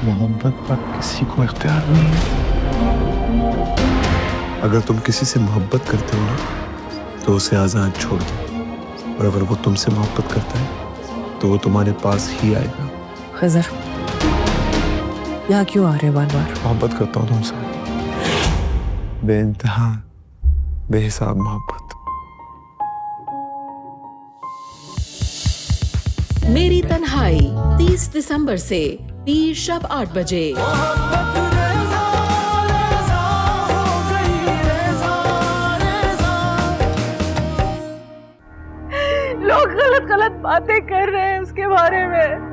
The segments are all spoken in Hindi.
मोहब्बत पर किसी को इख्तियार नहीं है। अगर तुम किसी से मोहब्बत करते हो ना तो उसे आजाद छोड़ दो, और अगर वो तुमसे मोहब्बत करता है तो वो तुम्हारे पास ही आएगा। खजर, यहाँ क्यों आ रहे बार बार? मोहब्बत करता हूँ तुमसे, बेइंतहा बेहिसाब मोहब्बत। मेरी तन्हाई 30 दिसंबर से पीर शब 8 बजे। लोग गलत गलत बातें कर रहे हैं उसके बारे में।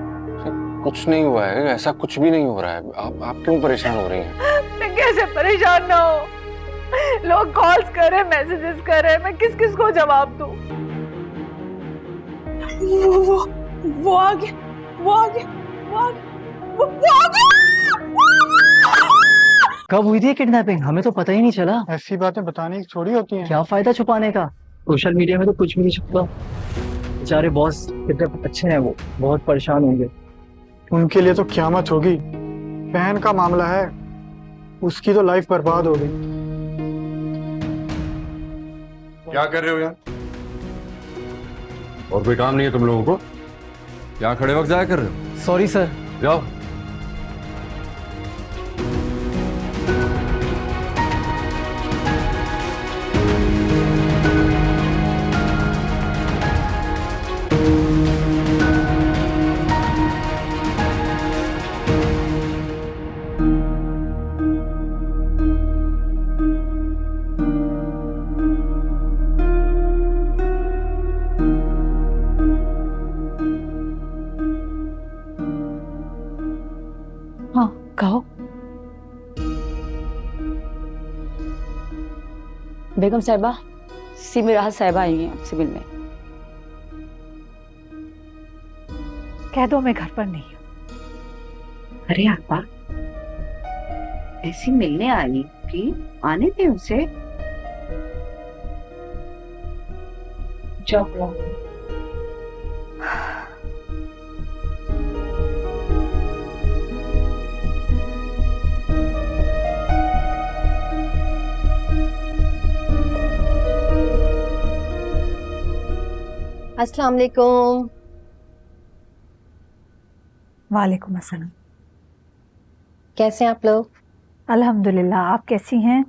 कुछ नहीं हुआ है, ऐसा कुछ भी नहीं हो रहा है। आप क्यों परेशान हो रही हैं? मैं कैसे परेशान ना हो? लोग कॉल्स कर रहे, मैसेजेस कर रहे, मैं किस किस को जवाब दूं? वो आ गया, वो आ गया, वो आ गया, वो आ गया। कब हुई थी किडनैपिंग? हमें तो पता ही नहीं चला। ऐसी बातें बताने की थोड़ी होती हैं। क्या फायदा छुपाने का? सोशल मीडिया में तो कुछ भी नहीं छुपता। बेचारे बॉस कितने अच्छे हैं, वो बहुत परेशान होंगे। उनके लिए तो क़यामत होगी। बहन का मामला है, उसकी तो लाइफ बर्बाद हो गई। क्या कर रहे हो यार? और कोई काम नहीं है तुम लोगों को? यहाँ खड़े वक्त जाया कर रहे हो? Sorry sir. जाओ। हाँ, कहो। बेगम साहिबा, सिमी राहत साहिबा आई हैं आपसे मिलने। कह दो मैं घर पर नहीं हूँ। अरे आपा, ऐसी मिलने आई थी, आने दे उसे। जाओ। अस्सलाम वालेकुम। वालेकुम अस्सलाम। कैसे हैं आप लोग? अल्हम्दुलिल्लाह, आप कैसी हैं?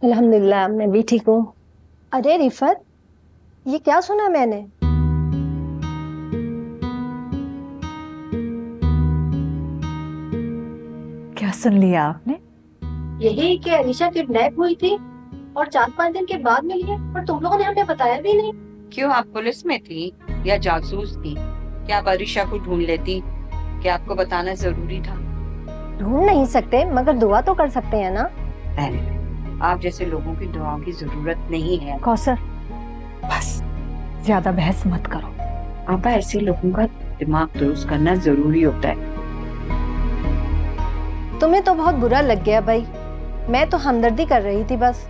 अल्हम्दुलिल्लाह, मैं भी ठीक हूँ। अरे रिफत, ये क्या सुना मैंने? क्या सुन लिया आपने? यही कि अलीशा किडनैप हुई थी और 4-5 दिन के बाद मिली है, पर तुम लोगों ने हमें बताया भी नहीं। क्यों, आप पुलिस में थी या जासूस थी? क्या आप अरीशा को ढूंढ लेती? क्या आपको बताना जरूरी था? ढूंढ नहीं सकते, मगर दुआ तो कर सकते हैं ना। आप जैसे लोगों की दुआओं की जरूरत नहीं है। कौसर, बस ज्यादा बहस मत करो। आपा, ऐसे लोगों का दिमाग दुरुस्त करना जरूरी होता है। तुम्हें तो बहुत बुरा लग गया भाई, मैं तो हमदर्दी कर रही थी बस।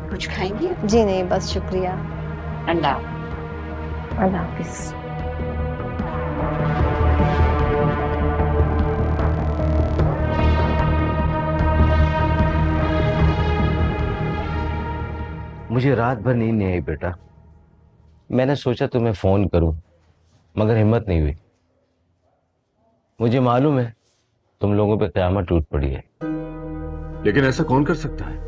कुछ खाएंगे? जी नहीं, बस शुक्रिया। अल्लाह अल्लाह हाफिज। मुझे रात भर नींद नहीं आई बेटा। मैंने सोचा तुम्हें फोन करूं, मगर हिम्मत नहीं हुई। मुझे मालूम है तुम लोगों पे क़यामत टूट पड़ी है। लेकिन ऐसा कौन कर सकता है?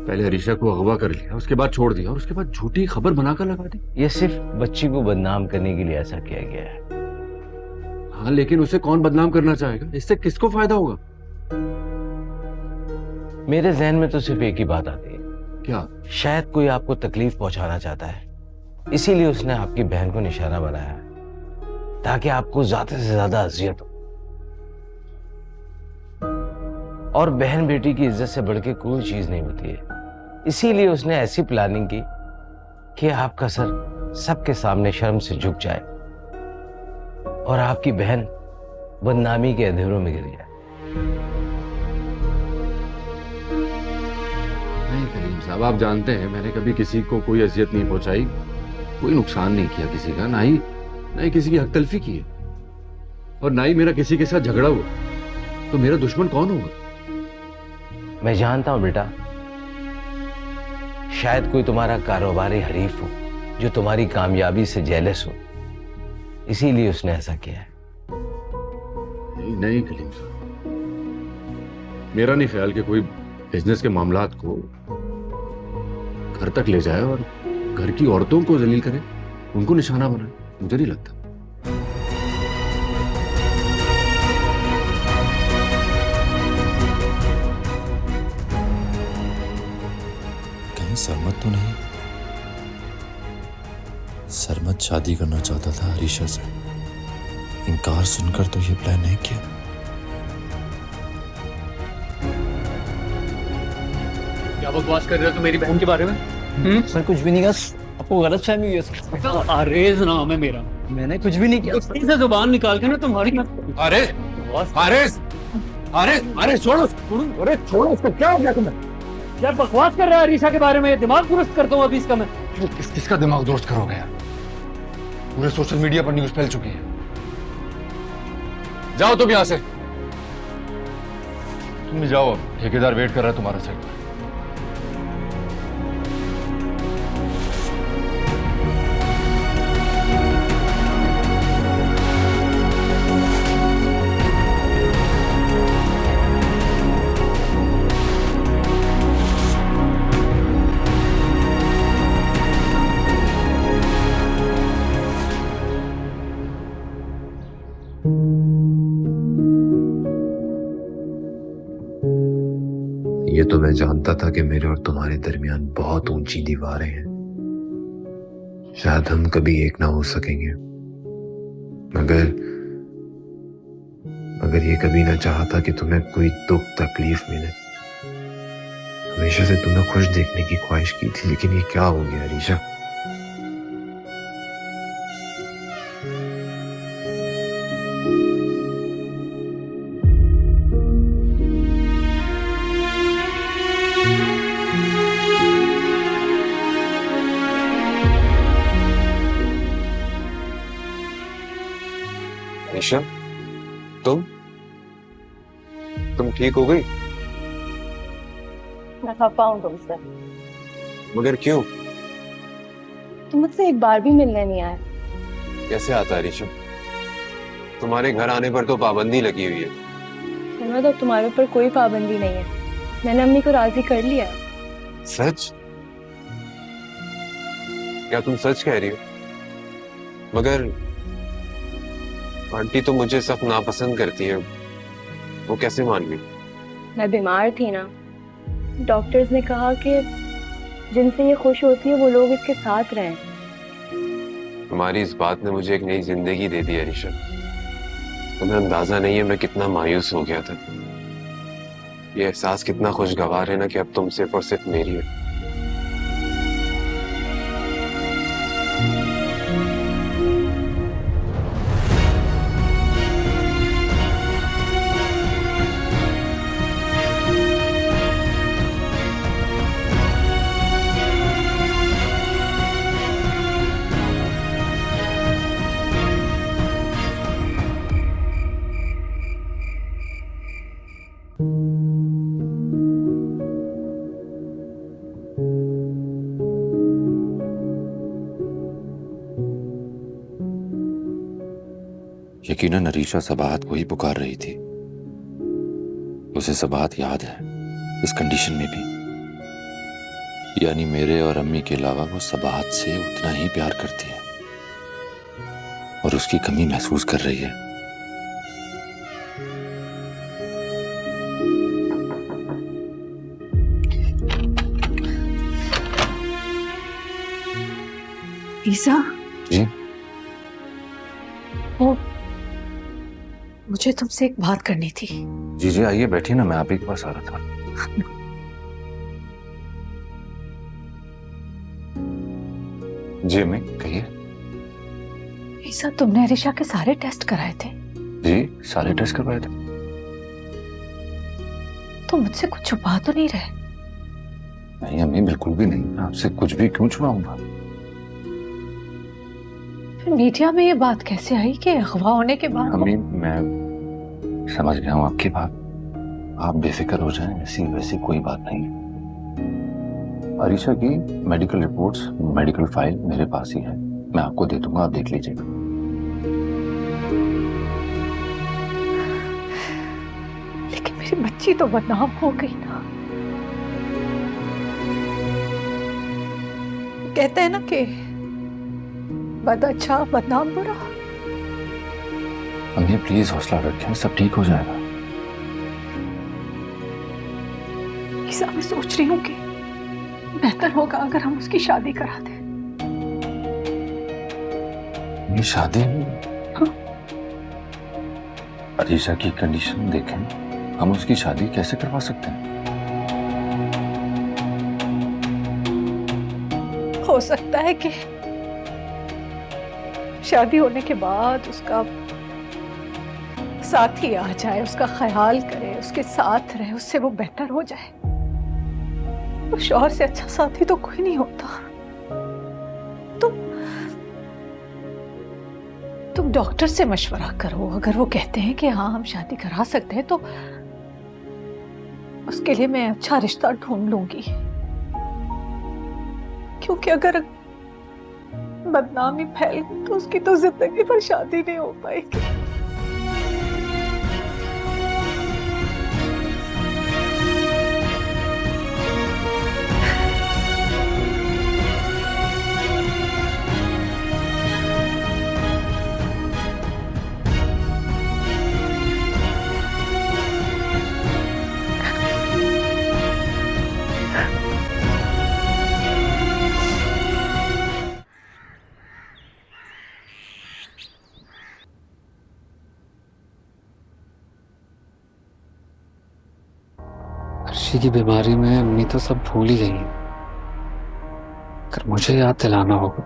पहले अरीशा को अगवा कर लिया, उसके बाद छोड़ दिया, और उसके बाद झूठी खबर बनाकर लगा दी। ये सिर्फ बच्ची को बदनाम करने के लिए ऐसा किया गया है। हाँ, लेकिन उसे कौन बदनाम करना चाहेगा? इससे किसको फायदा होगा? मेरे जहन में तो सिर्फ एक ही बात आती है। क्या? शायद कोई आपको तकलीफ पहुंचाना चाहता है, इसीलिए उसने आपकी बहन को निशाना बनाया है, ताकि आपको ज्यादा से ज्यादा अजियत हो। और बहन बेटी की इज्जत से बढ़ के कोई चीज नहीं होती है। इसीलिए उसने ऐसी प्लानिंग की कि आपका सर सबके सामने शर्म से झुक जाए और आपकी बहन बदनामी के अंधेरों में गिर जाए। नहीं करीम साहब, आप जानते हैं मैंने कभी किसी को कोई अजियत नहीं पहुंचाई, कोई नुकसान नहीं किया किसी का, ना ही किसी की हक तलफी की है, और ना ही मेरा किसी के साथ झगड़ा हुआ। तो मेरा दुश्मन कौन होगा? मैं जानता हूं बेटा, शायद कोई तुम्हारा कारोबारी हरीफ हो जो तुम्हारी कामयाबी से जेलस हो, इसीलिए उसने ऐसा किया है। नहीं कलीम साहब, मेरा नहीं ख्याल कि कोई बिजनेस के मामलात को घर तक ले जाए और घर की औरतों को जलील करे, उनको निशाना बनाए, मुझे नहीं लगता। कहीं सरमत तो नहीं? सरमत शादी करना चाहता था अरीशा से, इनकार सुनकर तो ये प्लान नहीं किया। क्या बकवास कर रहे हो तुम मेरी बहन के बारे में? सर कुछ भी नहीं किया, आपको गलतफहमी हुई है। आरेज नाम है मेरा, मैंने कुछ भी नहीं किया। इसे जुबान निकाल के ना तुम्हारी। अरे अरे छोड़ो, अरे छोड़ो उसको, क्या हो गया तुम्हें? यार बकवास कर रहा है अरीशा के बारे में, दिमाग दुरुस्त करता हूँ अभी इसका मैं। किसका दिमाग दुरुस्त करोगे यार? पूरे सोशल मीडिया पर न्यूज़ फैल चुकी है। जाओ तुम यहां से, तुम भी जाओ, ठेकेदार वेट कर रहा है तुम्हारा साइड पर। ये तो मैं जानता था कि मेरे और तुम्हारे दरमियान बहुत ऊंची दीवारें हैं, शायद हम कभी एक ना हो सकेंगे, मगर ये कभी ना चाहता कि तुम्हें कोई दुख तकलीफ मिले। हमेशा से तुम्हें खुश देखने की ख्वाहिश की थी, लेकिन ये क्या हो गया अरीशा? अरीशा, तुम ठीक हो गई? मैं खफा हूँ तुमसे। मगर क्यों? तुम मुझसे एक बार भी मिलने नहीं आए। कैसे आता अरीशा? तुम्हारे घर आने पर तो पाबंदी लगी हुई है। सुनो, तो तुम्हारे ऊपर कोई पाबंदी नहीं है, मैंने अम्मी को राजी कर लिया। सच? क्या तुम सच कह रही हो? मगर आंटी तो मुझे सख्त नापसंद करती है, वो कैसे मान गई? मैं बीमार थी ना, डॉक्टर्स ने कहा कि जिनसे ये खुश होती है वो लोग इसके साथ रहें। तुम्हारी इस बात ने मुझे एक नई जिंदगी दे दी अरीशा। तुम्हें अंदाजा नहीं है मैं कितना मायूस हो गया था। ये एहसास कितना खुशगवार है ना कि अब तुम सिर्फ और सिर्फ मेरी है। यकीनन अरीशा सबाहत को ही पुकार रही थी। उसे सबाहत याद है, इस कंडीशन में भी। यानी मेरे और अम्मी के अलावा वो सबाहत से उतना ही प्यार करती है और उसकी कमी महसूस कर रही है। ईसा जी? मुझे तुमसे एक बात करनी थी। जी जी आइए बैठिए ना, मैं आप ही के पास आ रहा था। जी अम्मी कहिए। ईसा, तुमने अरीशा के सारे टेस्ट कराए थे? जी सारे टेस्ट करवाए थे। तो मुझसे कुछ छुपा तो नहीं रहे? नहीं अम्मी, बिल्कुल भी नहीं। मैं आपसे कुछ भी क्यों छुपाऊंगा? मीडिया में ये बात कैसे आई कि अगवा होने के बाद? अम्मी मैं समझ गया हूँ आपकी बात, आप बेफिक्र हो जाएं, ऐसी वैसी कोई बात नहीं है। अरीशा की मेडिकल रिपोर्ट्स, मेडिकल फाइल मेरे पास ही है, मैं आपको दे दूंगा, आप देख लीजिएगा। लेकिन मेरी बच्ची तो बदनाम हो गई ना। कहते हैं ना कि बद अच्छा बदनाम बुरा। अम्मी प्लीज हौसला रखें, सब ठीक हो जाएगा। ऐसा मैं सोच रही हूँ कि बेहतर होगा अगर हम उसकी शादी करा दें। ये शादी? हाँ। अरीशा की कंडीशन देखें, हम उसकी शादी कैसे करवा सकते हैं? हो सकता है कि शादी होने के बाद उसका साथी आ जाए, उसका ख्याल करे, उसके साथ रहे, उससे वो बेहतर हो जाए। तो शौहर से अच्छा साथी तो कोई नहीं होता। तुम डॉक्टर से मशवरा करो, अगर वो कहते हैं कि हाँ हम शादी करा सकते हैं तो उसके लिए मैं अच्छा रिश्ता ढूंढ लूंगी। क्योंकि अगर बदनामी फैल गई तो उसकी तो जिंदगी भर शादी नहीं हो पाएगी। अर्शी की बीमारी में अम्मी तो सब भूल ही गई हैं। अगर मुझे याद दिलाना होगा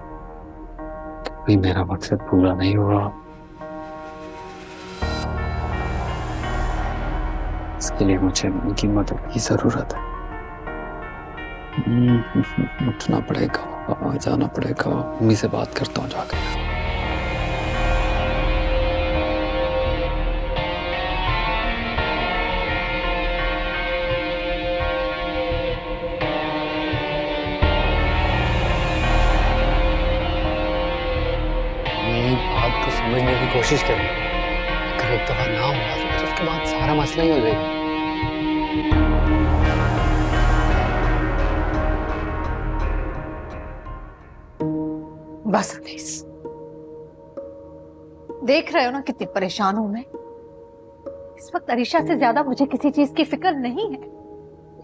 कि कोई मेरा मकसद पूरा नहीं हुआ, इसके लिए मुझे अम्मी की मदद की जरूरत है। उठना पड़ेगा, जाना पड़ेगा, अम्मी से बात करता हूँ जाकर। समझने की कोशिश करें, अगर एक दफा ना हुआ तो फिर उसके बाद सारा मसला ही हो जाएगा। बस अनीस, देख रहे हो ना कितनी परेशान हूं मैं। इस वक्त अरीशा से ज्यादा मुझे किसी चीज की फिक्र नहीं है।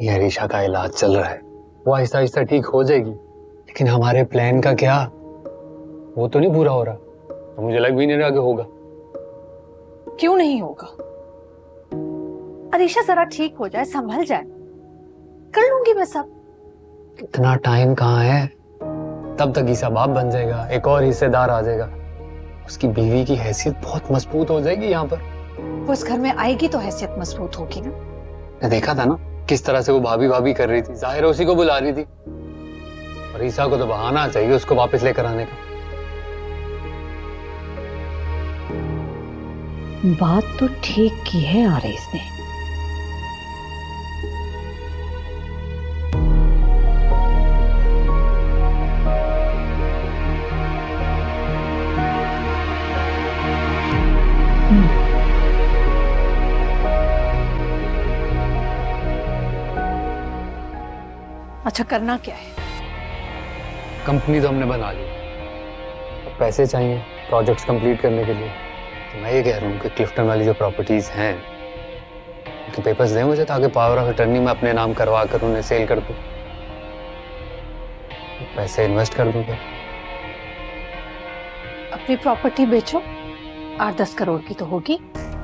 ये अरीशा का इलाज चल रहा है, वो आहिस्ता आहिस्ता ठीक हो जाएगी, लेकिन हमारे प्लान का क्या, वो तो नहीं पूरा हो रहा। तो मुझे लग भी नहीं रहा कि होगा। क्यों नहीं होगा? अरीशा जरा ठीक हो जाए, संभल जाए, कर लूंगी मैं सब। इतना टाइम कहाँ है, तब तक ईसा बाप बन जाएगा, एक और हिस्सेदार आ जाएगा, उसकी बीवी की हैसियत बहुत मजबूत हो जाएगी। यहाँ पर वो इस घर में आएगी तो हैसियत मजबूत होगी ना। मैं देखा था ना किस तरह से वो भाभी भाभी कर रही थी, जाहिर उसी को बुला रही थी। और ईसा को तो बहाना चाहिए उसको वापस लेकर आने का। बात तो ठीक की है आरेस ने। अच्छा करना क्या है? कंपनी तो हमने बना ली, अब पैसे चाहिए प्रोजेक्ट्स कंप्लीट करने के लिए। तो मैं ये कह रहा हूँ कि क्लिफ्टन वाली जो प्रॉपर्टीज हैं उनके पेपर्स दें मुझे, ताकि पावर ऑफ अटर्नी में अपने नाम करवा कर उन्हें सेल कर दूं, पैसे इन्वेस्ट कर दूं। फिर अपनी प्रॉपर्टी बेचो, 8-10 करोड़ की तो होगी।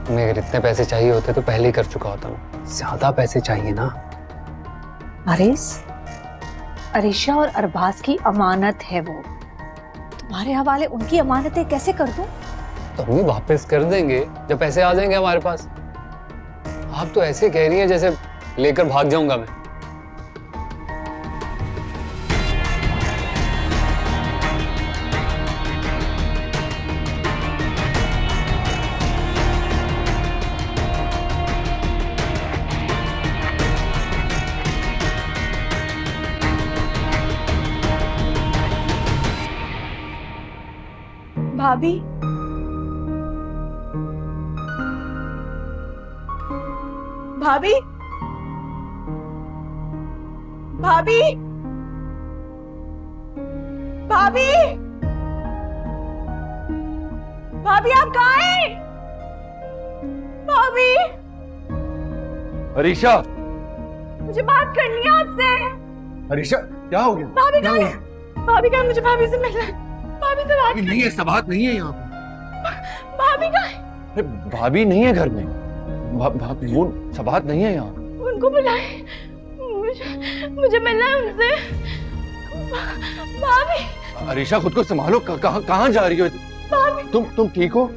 मैं अगर इतने पैसे चाहिए होते तो पहले ही कर चुका होता ना। ज्यादा पैसे चाहिए ना। आरेस, अरीशा और अरबाज की अमानत है वो, तुम्हारे हवाले उनकी अमानतें कैसे कर दूं? तो हम वापस कर देंगे जब पैसे आ जाएंगे हमारे पास। आप तो ऐसे कह रही हैं जैसे लेकर भाग जाऊंगा मैं। भाभी, भाभी, भाभी, भाभी, भाभी आप कहाँ हैं? भाभी, अरीशा, मुझे बात करनी है आपसे। अरीशा क्या हो गया? भाभी कहाँ है? भाभी कहाँ है? मुझे भाभी से मिलना है। भाभी से बात नहीं है, सबात नहीं है यहाँ पे। भाभी कहाँ है? अरे भाभी नहीं है घर में। वो सबात नहीं है यहाँ। उनको बुलाए, मुझे मिलना है उनसे। भाभी। अरीशा खुद को संभालो, कहाँ जा रही हो? भाभी। तुम ठीक हो?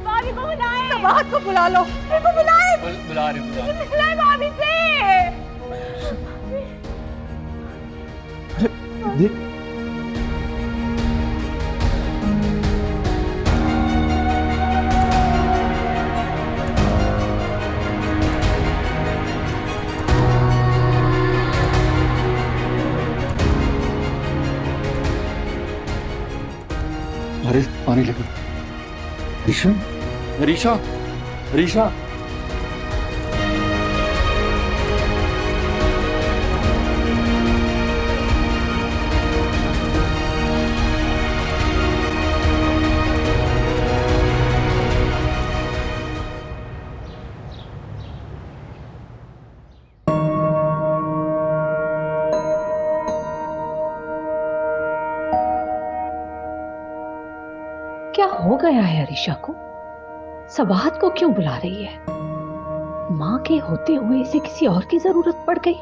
भाभी को बुलाए। सबाहत को बुला लो। इनको बुलाए। बुला रहे बुलाए भाभी से। अरे पानी लेकर। अरीशा, अरीशा, अरीशा। क्या हो गया है अरीशा को? सबाहत को क्यों बुला रही है? मां के होते हुए इसे किसी और की जरूरत पड़ गई?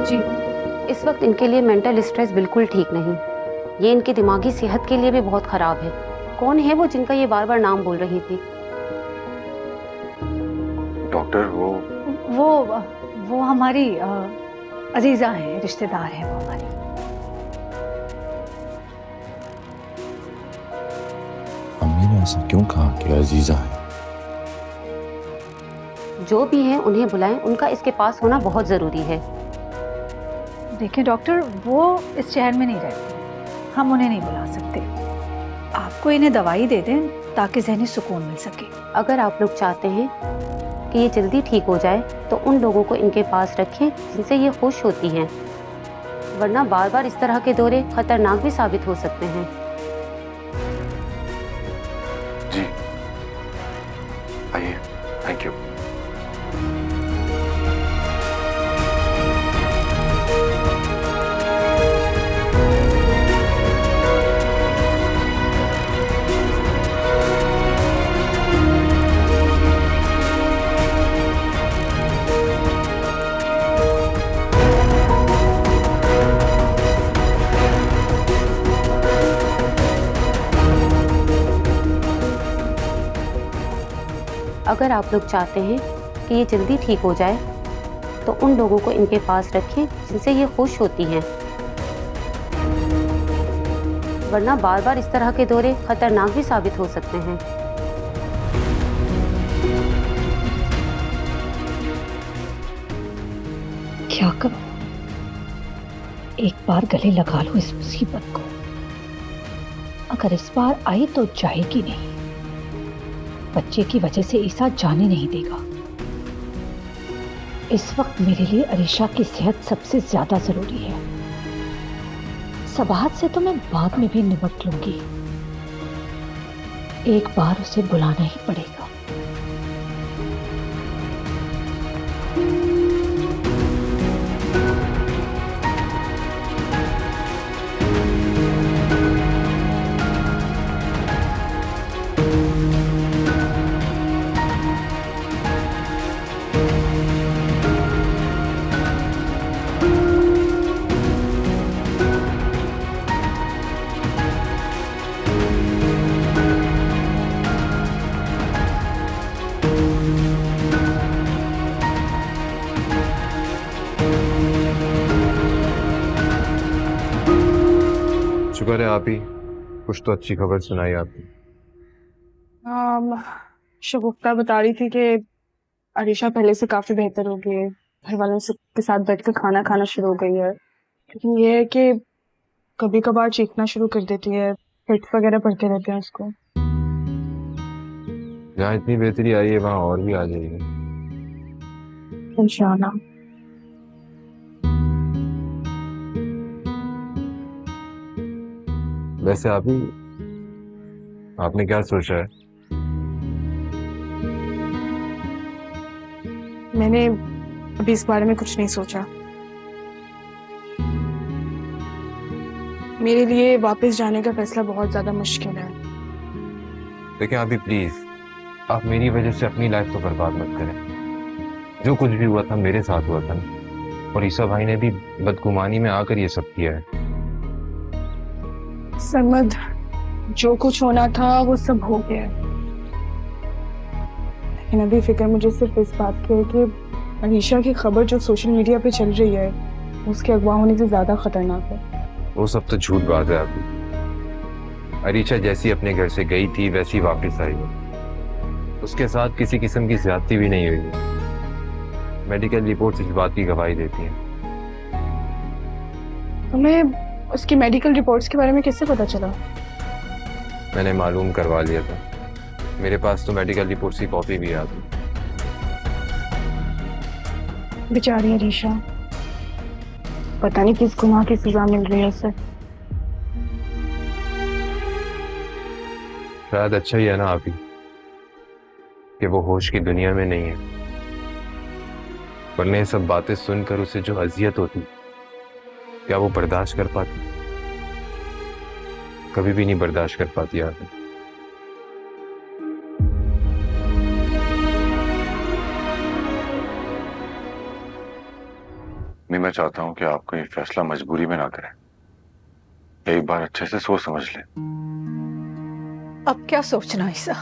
जी, इस वक्त इनके लिए मेंटल स्ट्रेस बिल्कुल ठीक नहीं। ये इनकी दिमागी सेहत के लिए भी बहुत खराब है। कौन है वो जिनका ये बार बार नाम बोल रही थी? डॉक्टर वो हमारी अजीजा है, रिश्तेदार है वो हमारी। अम्मी ने ऐसा क्यों कहा कि अजीजा है? जो भी है उन्हें बुलाएं, उनका इसके पास होना बहुत जरूरी है। देखिए डॉक्टर, वो इस शहर में नहीं रहते, हम उन्हें नहीं बुला सकते। आपको इन्हें दवाई दे दें ताकि ज़हनी सुकून मिल सके। अगर आप लोग चाहते हैं कि ये जल्दी ठीक हो जाए तो उन लोगों को इनके पास रखें जिनसे ये खुश होती हैं, वरना बार बार इस तरह के दौरे खतरनाक भी साबित हो सकते हैं। जी, आइए, थैंक यू। अगर आप लोग चाहते हैं कि ये जल्दी ठीक हो जाए तो उन लोगों को इनके पास रखें जिनसे ये खुश होती हैं, वरना बार बार इस तरह के दौरे खतरनाक भी साबित हो सकते हैं। क्या करूं? एक बार गले लगा लो इस मुसीबत को। अगर इस बार आई तो जाएगी नहीं। बच्चे की वजह से ईसा जाने नहीं देगा। इस वक्त मेरे लिए अरीशा की सेहत सबसे ज्यादा जरूरी है। सबाहत से तो मैं बाद में भी निपट लूंगी, एक बार उसे बुलाना ही पड़ेगा। शुक्र है आप ही, कुछ तो अच्छी खबर सुनाई आपने। शगुफ्ता बता रही थी कि अरीशा पहले से काफी बेहतर हो गई है, घर वालों के साथ बैठकर खाना खाना शुरू हो गई है। लेकिन ये है कि कभी कभार चीखना शुरू कर देती है, फिट्स वगैरह पड़ते रहते हैं उसको। जहाँ इतनी बेहतरी आई है वहाँ और भी आ जाएगी इंशाल्लाह। वैसे आप ही, आपने क्या सोचा है? मैंने अभी इस बारे में कुछ नहीं सोचा। मेरे लिए वापस जाने का फैसला बहुत ज्यादा मुश्किल है। देखिए आप ही प्लीज, आप मेरी वजह से अपनी लाइफ तो बर्बाद मत करें। जो कुछ भी हुआ था मेरे साथ हुआ था, और ईसा भाई ने भी बदगुमानी में आकर ये सब किया है। सरमद, जो कुछ होना था वो सब हो गया है, लेकिन अभी फिक्र मुझे सिर्फ इस बात की है कि अनीशा की खबर जो सोशल मीडिया पे चल रही है उसके अगवा होने से ज्यादा खतरनाक है। वो सब तो झूठ बात है अभी। अरीशा जैसी अपने घर से गई थी वैसी वापस आई है। उसके साथ किसी किस्म की ज्यादती भी नहीं हुई। मेडिकल रिपोर्ट्स इस बात की गवाही देती हैं। तुम्हें उसकी मेडिकल रिपोर्ट्स के बारे में कैसे पता चला? मैंने मालूम करवा लिया था। मेरे पास तो मेडिकल रिपोर्ट्स की कॉपी भी आ गई। बेचारी अरीशा, पता नहीं किस गुनाह की सजा मिल रही है उसे। शायद अच्छा ही है ना आप ही कि वो होश की दुनिया में नहीं है, वरना ये सब बातें सुनकर उसे जो अजियत होती क्या वो बर्दाश्त कर पाती? कभी भी नहीं बर्दाश्त कर पाती आप। मैं चाहता हूं कि आपको ये फैसला मजबूरी में ना करें, एक बार अच्छे से सोच समझ लें। अब क्या सोचना ईसा?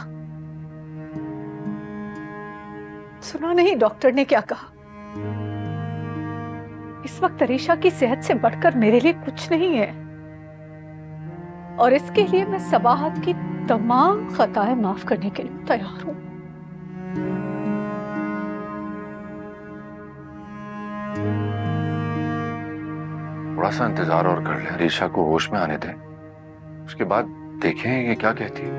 सुना नहीं डॉक्टर ने क्या कहा? इस वक्त अरीशा की सेहत से बढ़कर मेरे लिए कुछ नहीं है, और इसके लिए मैं सबाहत की तमाम खताएं माफ करने के लिए तैयार हूं। थोड़ा सा इंतजार और कर लें, अरीशा को होश में आने दें, उसके बाद देखें ये क्या कहती है।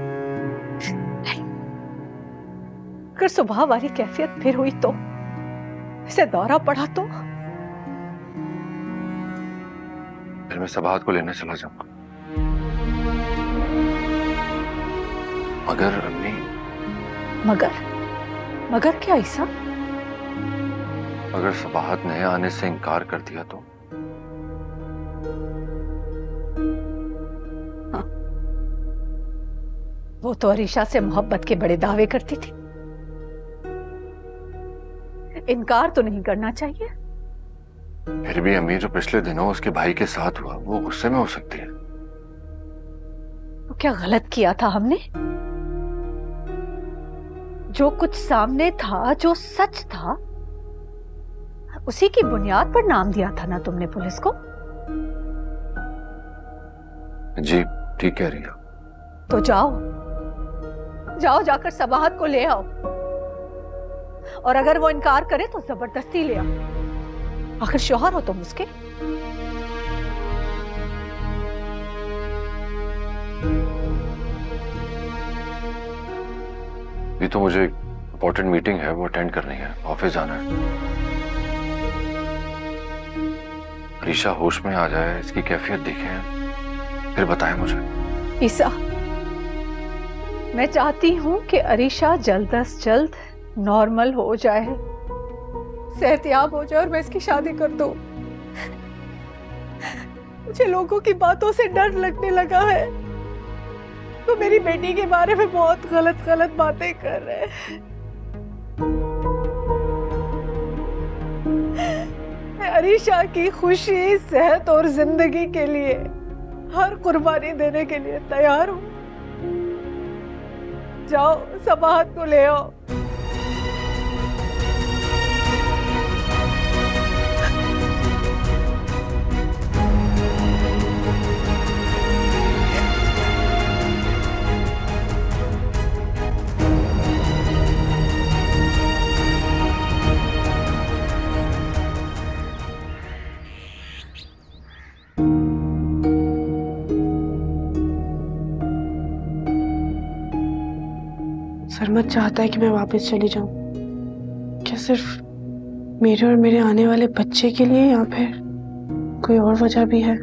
अगर सुबह वाली कैफियत फिर हुई तो, इसे दौरा पड़ा तो? फिर मैं सबाहत को लेने चला जाऊंगा। मगर अम्मी। मगर क्या ईसा? अगर सबाहत ने आने से इनकार कर दिया तो? हाँ। वो तो अरीशा से मोहब्बत के बड़े दावे करती थी, इनकार तो नहीं करना चाहिए। फिर भी अम्मी, जो पिछले दिनों उसके भाई के साथ हुआ वो गुस्से में हो सकती है। तो क्या गलत किया था हमने? जो कुछ सामने था, जो सच था, उसी की बुनियाद पर नाम दिया था ना तुमने पुलिस को? जी ठीक कह रही हो। तो जाओ जाकर सबाहत को ले आओ, और अगर वो इनकार करे तो जबरदस्ती ले आओ। आखिर शौहर हो तुम उसके। ये तो मुझे इंपॉर्टेंट मीटिंग है, वो अटेंड करनी है, ऑफिस जाना है। अरीशा होश में आ जाए, इसकी कैफियत देखें, फिर बताएं मुझे। ईसा, मैं चाहती हूं कि अरीशा जल्द से जल्द नॉर्मल हो जाए, सेहतयाब हो जाए और मैं इसकी शादी कर दूं। मुझे लोगों की बातों से डर लगने लगा है, तो मेरी बेटी के बारे में बहुत गलत बातें कर रहे हैं। मैं अरीशा की खुशी, सेहत और जिंदगी के लिए हर कुर्बानी देने के लिए तैयार हूं। जाओ सबाहत को ले आओ। धर्मत चाहता है कि मैं वापस चली जाऊं? क्या सिर्फ मेरे और मेरे आने वाले बच्चे के लिए, या फिर कोई और वजह भी है?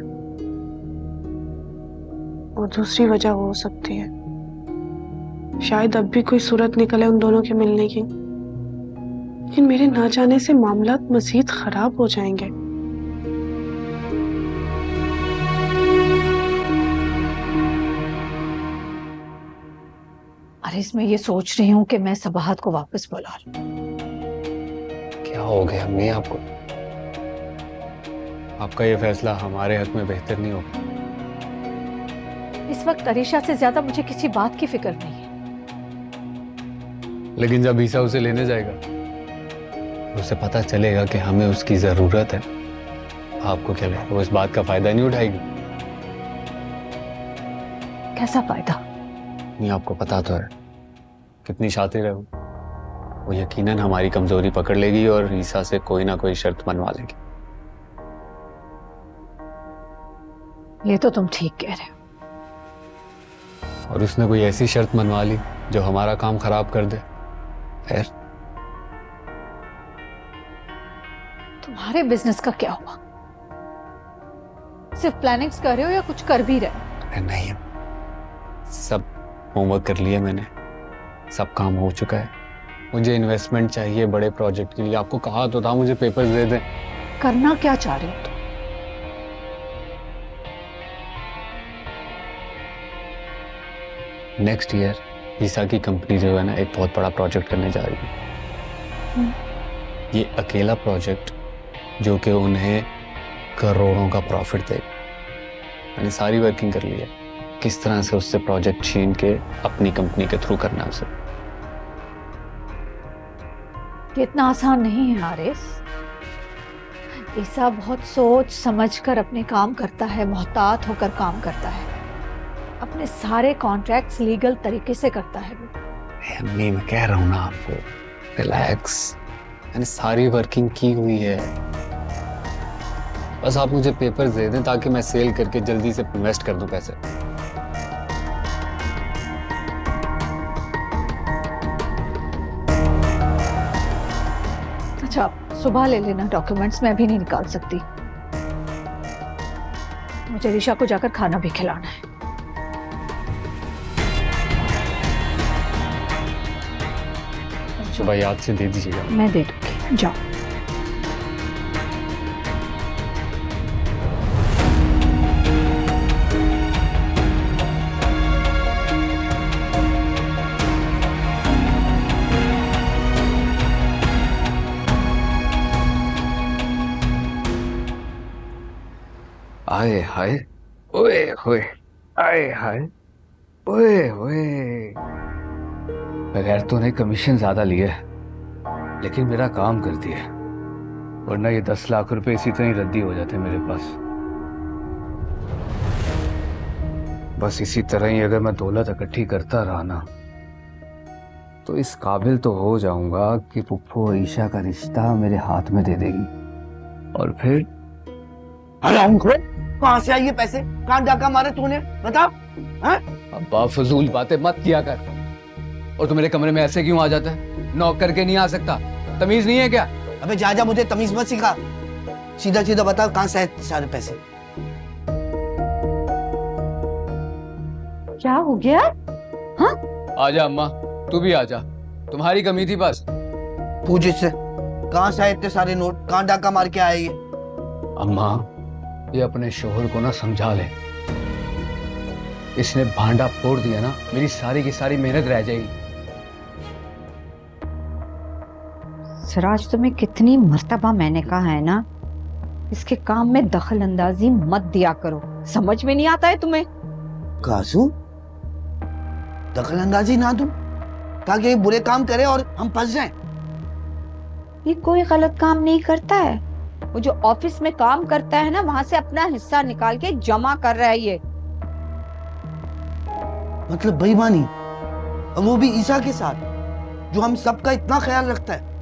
और दूसरी वजह हो सकती है, शायद अब भी कोई सूरत निकले उन दोनों के मिलने की, लेकिन मेरे ना जाने से मामला मजीद खराब हो जाएंगे। अरे इसमें ये सोच रही हूँ कि मैं सबाहत को वापस बुला लूं। क्या हो गया अम्मी आपको? आपका ये फैसला हमारे हक में बेहतर नहीं होगा। इस वक्त अरीशा से ज्यादा मुझे किसी बात की फिक्र नहीं है। लेकिन जब ईसा उसे लेने जाएगा, उसे पता चलेगा कि हमें उसकी जरूरत है, आपको क्या लगता है वो इस बात का फायदा नहीं उठाएगी? कैसा फायदा? नहीं, आपको पता तो है कितनी शातिर है वो यकीनन हमारी कमजोरी पकड़ लेगी और ईसा से कोई ना कोई शर्त मनवा लेगी। ये तो तुम ठीक कह रहे हो। और उसने कोई ऐसी शर्त मनवा ली जो हमारा काम खराब कर दे, फिर तुम्हारे बिजनेस का क्या हुआ? सिर्फ प्लानिंग्स कर रहे हो या कुछ कर भी रहे हो? नहीं, सब होमवर्क कर लिया मैंने, सब काम हो चुका है। मुझे इन्वेस्टमेंट चाहिए बड़े प्रोजेक्ट के लिए। आपको कहा तो था मुझे पेपर्स दे दें। करना क्या चाह रहे हो तुम? नेक्स्ट ईयर ईसा की कंपनी जो है ना, एक बहुत बड़ा प्रोजेक्ट करने जा रही है। ये अकेला प्रोजेक्ट जो कि उन्हें करोड़ों का प्रॉफिट देगा। मैंने सारी वर्किंग कर ली है, किस तरह से उससे प्रोजेक्ट छीन के अपनी कंपनी के थ्रू करना है उसे। ये इतना आसान नहीं है हारिस। ईसा बहुत सोच समझ कर अपने काम करता है, मोहतात होकर काम करता है, अपने सारे कॉन्ट्रैक्ट्स लीगल तरीके से करता है वो। अम्मी मैं कह रहा हूं ना आपको, रिलैक्स, मैंने सारी वर्किंग की हुई है। बस आप मुझे पेपर्स दे दें ताकि मैं सेल करके जल्दी से इन्वेस्ट कर दूं पैसे। अच्छा, सुबह ले लेना डॉक्यूमेंट्स, मैं भी नहीं निकाल सकती। मुझे ऋषा को जाकर खाना भी खिलाना है। सुबह याद से दे दीजिएगा। मैं दे दूंगी, जाओ। आए हाय, ओए होए, आए हाय, ओए होए। बगैर तूने कमीशन ज्यादा लिए, लेकिन मेरा काम कर दिया, वरना ये 10 लाख रुपए इसी तरह ही रद्दी हो जाते मेरे पास। बस इसी तरह ही अगर मैं दौलत इकट्ठी करता रहा ना, तो इस काबिल तो हो जाऊंगा कि पुप्पो और ईशा का रिश्ता मेरे हाथ में दे देगी। और फिर कहाँ से आई ये पैसे? कहाँ डाका मारे तूने? बता। अब्बा फजूल बातें मत किया कर। और तू मेरे कमरे में ऐसे क्यों आ जाता है? नॉक करके नहीं आ सकता, तमीज नहीं है क्या? अबे जा मुझे तमीज मत सिखा, सीधा सीधा बता कहाँ से आए सारे पैसे? क्या हो गया? हाँ? आजा अम्मा, तू भी आजा, तुम्हारी कमी थी बस। पूछ इससे, कहाँ से आए इतने सारे नोट? कहाँ डाका मार के आए ये? अम्मा, ये अपने शोहर को ना समझा ले, इसने भांडा फोड़ दिया ना, मेरी सारी की सारी मेहनत रह जाएगी। सिराज, तुम्हें कितनी मर्तबा मैंने कहा है ना, इसके काम में दखल अंदाजी मत दिया करो। समझ में नहीं आता है तुम्हें? कासू, दखल अंदाजी ना दूं ताकि ये बुरे काम करे और हम फंस जाएं। ये कोई गलत काम नहीं करता है, वो जो ऑफिस में काम करता है ना, वहां से अपना हिस्सा निकाल के जमा कर रहा है ये। मतलब बेईमानी, और वो भी ईसा के साथ, जो हम सबका इतना ख्याल रखता है।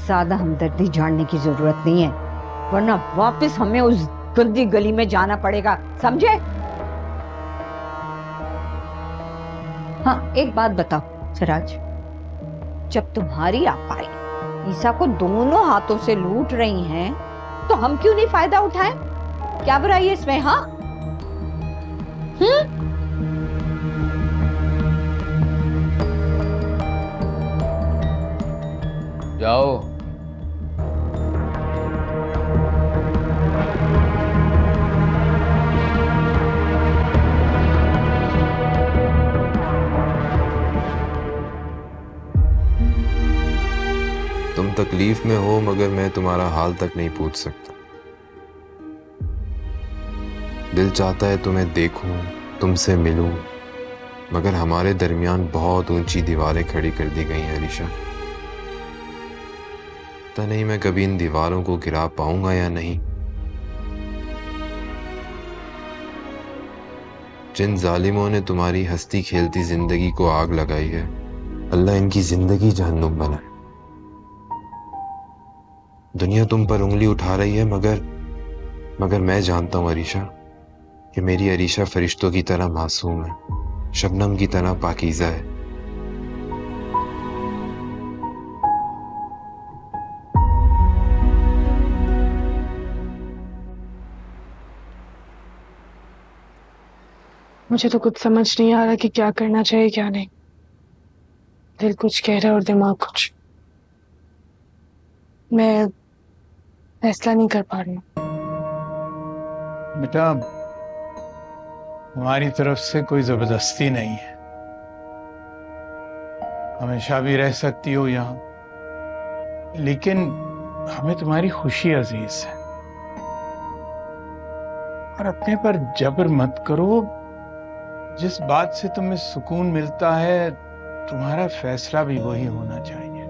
ज्यादा हमदर्दी जानने की जरूरत नहीं है, वरना वापस हमें उस गंदी गली में जाना पड़ेगा, समझे? हाँ, एक बात बताओ सिराज, जब तुम्हारी आपाई ईसा को दोनों हाथों से लूट रही हैं, तो हम क्यों नहीं फायदा उठाएं? क्या बुराई है इसमें? हाँ, जाओ। तुम तकलीफ में हो मगर मैं तुम्हारा हाल तक नहीं पूछ सकता। दिल चाहता है तुम्हें देखूं, तुमसे मिलूं, मगर हमारे दरमियान बहुत ऊंची दीवारें खड़ी कर दी गई हैं अरीशा। पता नहीं मैं कभी इन दीवारों को गिरा पाऊंगा या नहीं। जिन जालिमों ने तुम्हारी हंसती खेलती जिंदगी को आग लगाई है, अल्लाह इनकी जिंदगी जहन्नुम बनाए। दुनिया तुम पर उंगली उठा रही है, मगर मैं जानता हूं अरीशा कि मेरी अरीशा फरिश्तों की तरह मासूम है, शबनम की तरह पाकीज़ा है। मुझे तो कुछ समझ नहीं आ रहा कि क्या करना चाहिए क्या नहीं। दिल कुछ कह रहा है और दिमाग कुछ। मैं फैसला नहीं कर पा रही हूँ। बेटा, हमारी तरफ से कोई जबरदस्ती नहीं है। हमेशा भी रह सकती हो यहाँ, लेकिन हमें तुम्हारी खुशी अजीज है। और अपने पर जबर मत करो। जिस बात से तुम्हें सुकून मिलता है, तुम्हारा फैसला भी वही होना चाहिए,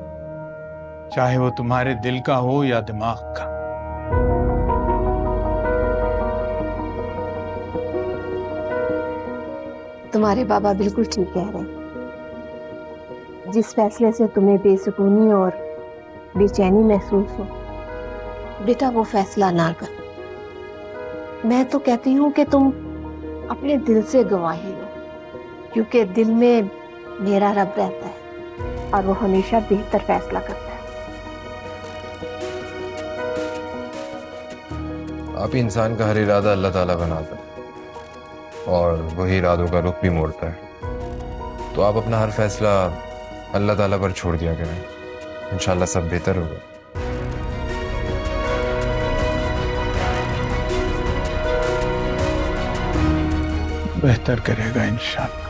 चाहे वो तुम्हारे दिल का हो या दिमाग का। तुम्हारे बाबा बिल्कुल ठीक कह रहे हैं। जिस फैसले से तुम्हें बेसुकूनी और बेचैनी महसूस हो, बेटा वो फैसला ना कर। मैं तो कहती हूँ कि तुम अपने दिल से गवाही लो, क्योंकि दिल में मेरा रब रहता है और वो हमेशा बेहतर फैसला करता है। आप ही इंसान का हर इरादा अल्लाह ताला बनाता है और वही इरादों का रुख भी मोड़ता है। तो आप अपना हर फैसला अल्लाह ताला पर छोड़ दिया करें, इंशाल्लाह सब बेहतर होगा। बेहतर करेगा इंशाल्लाह।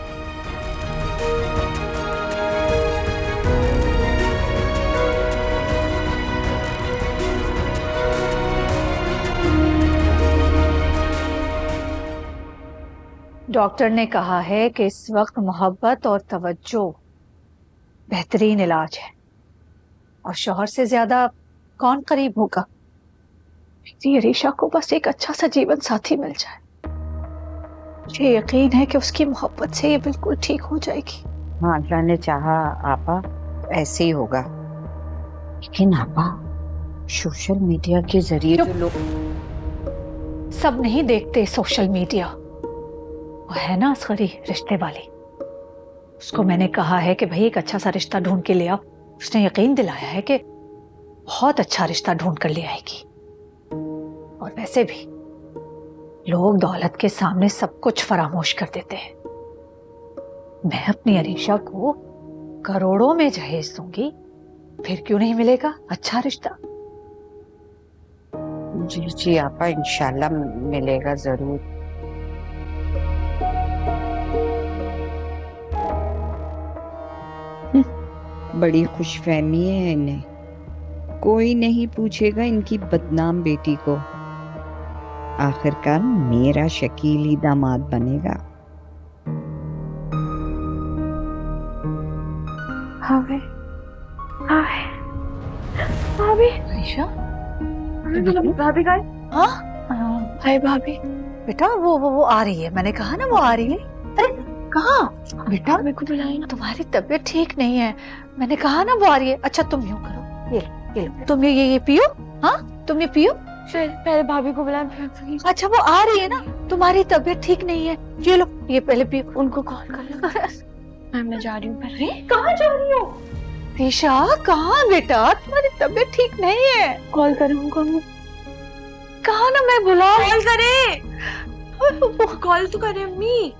डॉक्टर ने कहा है कि इस वक्त मोहब्बत और तवज्जो बेहतरीन इलाज है, और शौहर से ज्यादा कौन करीब होगा। मेरी अरीशा को बस एक अच्छा सा जीवन साथी मिल जाए। मुझे यकीन है कि उसकी मोहब्बत से ये बिल्कुल ठीक हो जाएगी। हाँ, अल्लाह ने चाहा आपा ऐसे ही होगा। लेकिन आपा, सोशल मीडिया के जरिए जो लोग सब नहीं देखते सोशल मीडिया। वो है ना असगरी रिश्ते वाली, उसको मैंने कहा है कि भाई एक अच्छा सा रिश्ता ढूंढ के ले आओ। उसने यकीन दिलाया है कि बहुत अच्छा रिश्ता ढूंढ कर ले आएगी। और वैसे भी लोग दौलत के सामने सब कुछ फरामोश कर देते हैं। मैं अपनी अरीशा को करोड़ों में जहेज दूंगी, फिर क्यों नहीं मिलेगा अच्छा रिश्ता। जी जी आपा, इंशाल्लाह मिलेगा जरूर। बड़ी खुशफहमी है इन्हें, कोई नहीं पूछेगा इनकी बदनाम बेटी को। आखिरकार मेरा शकील ही दामाद बनेगा। भाभी, भाभी, अरीशा, भाभी का हाय भाभी। बेटा वो आ रही है, मैंने कहा ना वो आ रही है। अरे कहाँ बेटा? मेरे को बुलाया ना। तुम्हारी तबीयत ठीक नहीं है, मैंने कहा ना वो आ रही है। अच्छा तुम यूं करो, ये तुम ये पियो। हाँ तुम ये पियो। पहले भाभी को बुलाया। अच्छा वो आ रही है ना, तुम्हारी तबीयत ठीक नहीं है, ये लो ये पहले पियो। उनको कॉल कर लो। मैम मैं जा रही हूँ। कहाँ जा रही हो? दिशा कहाँ बेटा, तुम्हारी तबीयत ठीक नहीं है। कॉल करूँगा मैं। कहा ना मैं बुला। कॉल करे, कॉल तो करे अम्मी।